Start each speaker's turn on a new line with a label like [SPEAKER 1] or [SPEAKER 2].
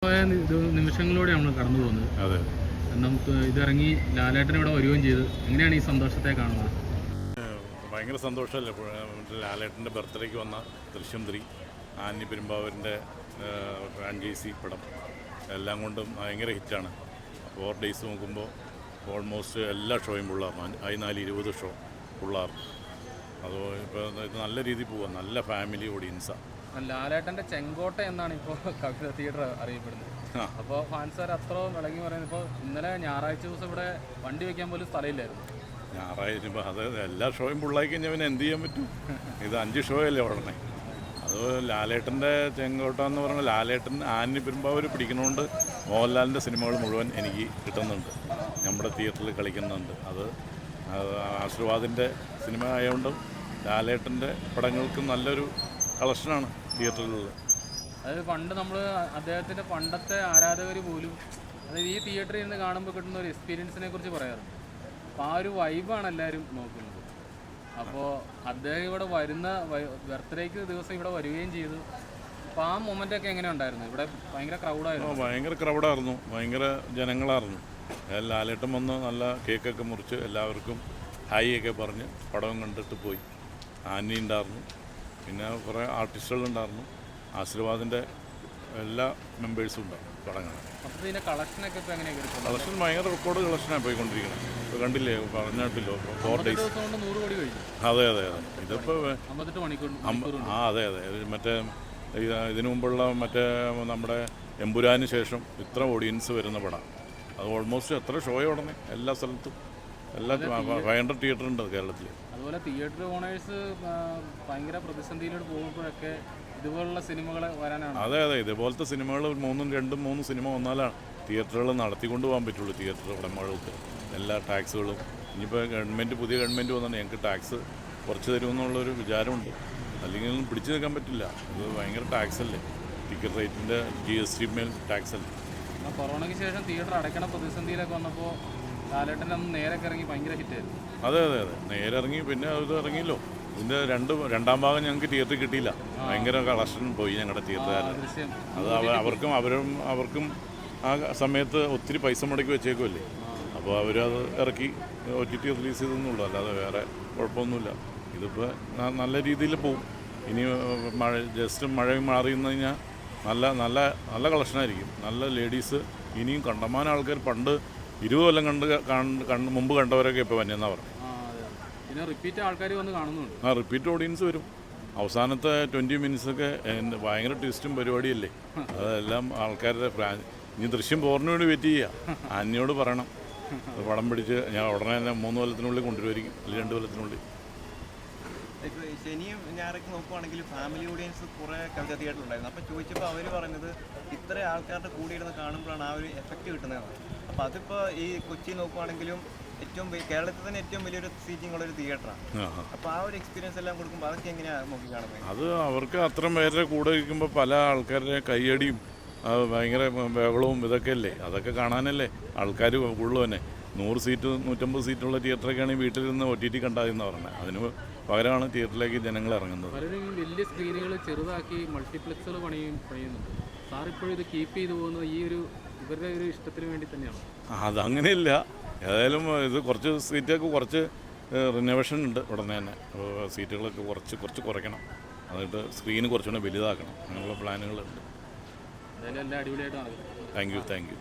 [SPEAKER 1] നിമിഷങ്ങളിലൂടെ നമ്മൾ കടന്നു പോകുന്നത്.
[SPEAKER 2] അതെ,
[SPEAKER 1] നമുക്ക് ഇതിറങ്ങി ലാലേട്ടൻ ഇവിടെ വരികയും ചെയ്തു. എങ്ങനെയാണ് ഈ സന്തോഷത്തെ കാണുന്നത്?
[SPEAKER 2] ഭയങ്കര സന്തോഷമല്ലേ. ലാലേട്ടൻ്റെ ബർത്ത്ഡേക്ക് വന്ന ദൃശ്യം 3, ആന്നി പെരുമ്പാവൂരിൻ്റെ ഫ്രാഞ്ചൈസി പടം എല്ലാം കൊണ്ടും ഭയങ്കര ഹിറ്റാണ്. 4 ഡേയ്സ് നോക്കുമ്പോൾ ഓൾമോസ്റ്റ് എല്ലാ ഷോയും ഫുള്ളായിരുന്നു. 14-20 ഷോ ഫുള്ളായിരുന്നു. അത് ഇപ്പോൾ ഇത് നല്ല രീതിയിൽ പോവാം. നല്ല ഫാമിലി ഓഡിയൻസാണ്.
[SPEAKER 1] ലാലേട്ടൻ്റെ ചെങ്കോട്ട എന്നാണ് ഇപ്പോൾ കവിത തിയേറ്റർ അറിയപ്പെടുന്നത്. അപ്പോൾ ഫാൻസുകാർ അത്ര വിളങ്ങി പറയുന്നത്. ഇപ്പോൾ ഇന്നലെ ഞായറാഴ്ച ദിവസം ഇവിടെ വണ്ടി വയ്ക്കാൻ പോലും സ്ഥലമില്ലായിരുന്നു.
[SPEAKER 2] ഞായറാഴ്ച ഇപ്പോൾ അത് എല്ലാ ഷോയും ഫുള്ളായി കഴിഞ്ഞാൽ പിന്നെ എന്ത് ചെയ്യാൻ പറ്റും? ഇത് 5 ഷോ അല്ലേ ഉടനെ. അത് ലാലേട്ടൻ്റെ ചെങ്കോട്ട എന്ന് പറഞ്ഞാൽ ലാലേട്ടൻ ആന്നി പെരുമ്പാവൂർ പിടിക്കുന്നതുകൊണ്ട് മോഹൻലാലിൻ്റെ സിനിമകൾ മുഴുവൻ എനിക്ക് കിട്ടുന്നുണ്ട്, നമ്മുടെ തിയേറ്ററിൽ കളിക്കുന്നുണ്ട്. അത് ആശീർവാദിൻ്റെ സിനിമ ആയതുകൊണ്ടും ലാലേട്ടൻ്റെ പടങ്ങൾക്ക് നല്ലൊരു കളക്ഷനാണ് തിയേറ്ററിലുള്ളത്.
[SPEAKER 1] അതായത് പണ്ട് നമ്മൾ അദ്ദേഹത്തിൻ്റെ പണ്ടത്തെ ആരാധകർ പോലും അതായത് ഈ തിയേറ്ററിൽ നിന്ന് കാണുമ്പോൾ കിട്ടുന്ന ഒരു എക്സ്പീരിയൻസിനെ കുറിച്ച് പറയാറുണ്ട്. അപ്പോൾ ആ ഒരു വൈബാണ് എല്ലാവരും നോക്കുന്നത്. അപ്പോൾ അദ്ദേഹം ഇവിടെ വരുന്ന ബർത്ത്ഡേക്ക് ദിവസം ഇവിടെ വരികയും ചെയ്തു. അപ്പോൾ ആ മൊമെൻ്റൊക്കെ എങ്ങനെ ഉണ്ടായിരുന്നു? ഇവിടെ ഭയങ്കര ക്രൗഡായിരുന്നു.
[SPEAKER 2] ഭയങ്കര ക്രൗഡായിരുന്നു, ഭയങ്കര ജനങ്ങളായിരുന്നു. ലാലേട്ടൻ വന്ന് നല്ല കേക്കൊക്കെ മുറിച്ച് എല്ലാവർക്കും ഹായ് ഒക്കെ പറഞ്ഞ് പടവും കണ്ടിട്ട് പോയി. ആന്നി ഉണ്ടായിരുന്നു, പിന്നെ കുറേ ആർട്ടിസ്റ്റുകളുണ്ടായിരുന്നു. ആശീർവാദിൻ്റെ എല്ലാ മെമ്പേഴ്സും ഉണ്ടാവും പടങ്ങൾ.
[SPEAKER 1] അപ്പോൾ ഇതിൻ്റെ കളക്ഷനൊക്കെ ഇപ്പോൾ എങ്ങനെയാണ്?
[SPEAKER 2] കളക്ഷൻ ഭയങ്കര റെക്കോർഡ് കളക്ഷനാണ് പോയിക്കൊണ്ടിരിക്കുന്നത്. ഇപ്പോൾ കണ്ടില്ലേ, പറഞ്ഞിട്ടില്ലോ 4 ഡേയ്സ്.
[SPEAKER 1] 100 കോടി കഴിഞ്ഞു.
[SPEAKER 2] അതെ അതെ അതെ. ഇതിപ്പോൾ
[SPEAKER 1] 58 മണിക്കൂർ.
[SPEAKER 2] അതെ അതെ. മറ്റേ ഇതിനു മുമ്പുള്ള മറ്റേ നമ്മുടെ എമ്പുരാന് ശേഷം ഇത്ര ഓഡിയൻസ് വരുന്ന പടം. അത് ഓൾമോസ്റ്റ് എത്ര ഷോയോ ഉടനെ എല്ലാ സ്ഥലത്തും എല്ലാ 500 തിയേറ്റർ ഉണ്ട് കേരളത്തിൽ.
[SPEAKER 1] അതുപോലെ തിയേറ്റർ ഓണേഴ്സ് ഭയങ്കര പ്രതിസന്ധിയിലോട്ട് പോകുമ്പോഴൊക്കെ ഇതുപോലുള്ള സിനിമകൾ വരാനാണ്.
[SPEAKER 2] അതെ അതെ. ഇതുപോലത്തെ സിനിമകൾ 3 സിനിമ വന്നാലാണ് തിയേറ്ററുകൾ നടത്തിക്കൊണ്ട് പോകാൻ പറ്റുള്ളൂ. തിയേറ്റർ ഉടമകൾക്ക് എല്ലാ ടാക്സുകളും ഇനിയിപ്പോൾ പുതിയ ഗവൺമെൻറ് വന്നാൽ ഞങ്ങൾക്ക് ടാക്സ് കുറച്ച് തരുമെന്നുള്ളൊരു വിചാരമുണ്ട്. അല്ലെങ്കിൽ ഒന്നും പിടിച്ചു നിൽക്കാൻ പറ്റില്ല. ഇത് ഭയങ്കര ടാക്സ് അല്ലേ, ടിക്കറ്റ് റേറ്റിൻ്റെ GST മേൽ ടാക്സ് അല്ലേ.
[SPEAKER 1] കൊറോണയ്ക്ക് ശേഷം തിയേറ്റർ അടയ്ക്കണ പ്രതിസന്ധിയിലൊക്കെ വന്നപ്പോൾ ലാലേട്ടൻ അന്ന് നേരൊക്കെ ഇറങ്ങി ഭയങ്കര ഹിറ്റായിരുന്നു.
[SPEAKER 2] അതെ അതെ അതെ. നേരെ ഇറങ്ങി, പിന്നെ അത് ഇറങ്ങിയല്ലോ. ഇതിൻ്റെ രണ്ടാം ഭാഗം ഞങ്ങൾക്ക് തിയേറ്ററിൽ കിട്ടിയില്ല. ഭയങ്കര കളക്ഷൻ പോയി ഞങ്ങളുടെ തിയേറ്ററുകാരൻ. അത് അവർക്കും ആ സമയത്ത് ഒത്തിരി പൈസ മുടക്കി വെച്ചേക്കുമല്ലേ. അപ്പോൾ അവരത് ഇറക്കി OTT റിലീസ് ചെയ്തെന്നുള്ളൂ, അല്ലാതെ വേറെ കുഴപ്പമൊന്നുമില്ല. ഇതിപ്പോൾ നല്ല രീതിയിൽ പോവും. ഇനി മഴ മാറിയെന്ന് കഴിഞ്ഞാൽ നല്ല നല്ല നല്ല കളക്ഷനായിരിക്കും. നല്ല ലേഡീസ് ഇനിയും കണ്ടമാനം ആൾക്കാർ പണ്ട് 20 കൊല്ലം മുമ്പ് കണ്ടവരൊക്കെ ഇപ്പോൾ വന്നെന്നാണ് പറഞ്ഞത്.
[SPEAKER 1] പിന്നെ റിപ്പീറ്റ് ആൾക്കാർ വന്ന് കാണുന്നുണ്ട്.
[SPEAKER 2] റിപ്പീറ്റ് ഓഡിയൻസ് വരും. അവസാനത്തെ 20 മിനിറ്റ്സൊക്കെ ഭയങ്കര ട്വിസ്റ്റും പരിപാടിയല്ലേ. അതെല്ലാം ആൾക്കാരുടെ ഇനി ദൃശ്യം 4 വേണ്ടി വെയിറ്റ് ചെയ്യുക. ആന്നിയോട് പറയണം പടം പിടിച്ച് ഞാൻ ഉടനെ തന്നെ 3 കൊല്ലത്തിനുള്ളിൽ കൊണ്ടുവരുമായിരിക്കും, അല്ലെങ്കിൽ 2 കൊല്ലത്തിനുള്ളിൽ.
[SPEAKER 3] ശനിയും ഞായറൊക്കെ നോക്കുവാണെങ്കിൽ ഫാമിലി ഓഡിയൻസ് കുറേ കവിത തിയേറ്ററിലുണ്ടായിരുന്നു. അപ്പോൾ ചോദിച്ചപ്പോൾ അവർ പറഞ്ഞത് ഇത്ര ആൾക്കാരുടെ കൂടിയിരുന്ന് കാണുമ്പോഴാണ് ആ ഒരു എഫക്റ്റ് കിട്ടുന്നതാണ്. അപ്പോൾ അതിപ്പോൾ ഈ കൊച്ചി നോക്കുവാണെങ്കിലും കേരളത്തിൽ തന്നെ ഏറ്റവും വലിയൊരു സീറ്റിംഗ് ഉള്ളൊരു തിയേറ്ററാണ്. അപ്പോൾ ആ ഒരു എക്സ്പീരിയൻസ് എല്ലാം കൊടുക്കുമ്പോൾ അതൊക്കെ എങ്ങനെയാണ് നോക്കി കാണുന്നത്?
[SPEAKER 2] അത് അവർക്ക് അത്ര പേരുടെ കൂടെ ഇരിക്കുമ്പോൾ പല ആൾക്കാരുടെ കയ്യടിയും ഭയങ്കര ബഹളവും ഇതൊക്കെ അല്ലേ. അതൊക്കെ കാണാനല്ലേ ആൾക്കാർ കൂടുതൽ തന്നെ. 100 സീറ്റ് 150 സീറ്റുള്ള തിയേറ്ററൊക്കെ ആണെങ്കിൽ വീട്ടിലിരുന്ന് OTT കണ്ടാതെന്ന് പറഞ്ഞത്. അതിന് പകരമാണ് തിയേറ്ററിലേക്ക് ജനങ്ങൾ ഇറങ്ങുന്നത്.
[SPEAKER 1] പലരും വലിയ സ്ക്രീനുകൾ ചെറുതാക്കി മൾട്ടിപ്ലക്സുകൾ പണിയുന്നുണ്ട്. സാർ ഇപ്പോഴും ഇത് കീപ്പ് ചെയ്തു പോകുന്നത് ഈ ഇവരുടെ ഒരു ഇഷ്ടത്തിന് വേണ്ടി തന്നെയാണ്?
[SPEAKER 2] അതങ്ങനെയില്ല. ഏതായാലും ഇത് കുറച്ച് സീറ്റൊക്കെ കുറച്ച് റിനോവേഷൻ ഉണ്ട് ഉടനെ തന്നെ. സീറ്റുകളൊക്കെ കുറച്ച് കുറയ്ക്കണം. എന്നിട്ട് സ്ക്രീന് കുറച്ചുകൂടെ വലുതാക്കണം. അങ്ങനെയുള്ള പ്ലാനുകളുണ്ട്.
[SPEAKER 1] എല്ലാം അടിപൊളിയായിട്ടാണ്.
[SPEAKER 2] Thank you.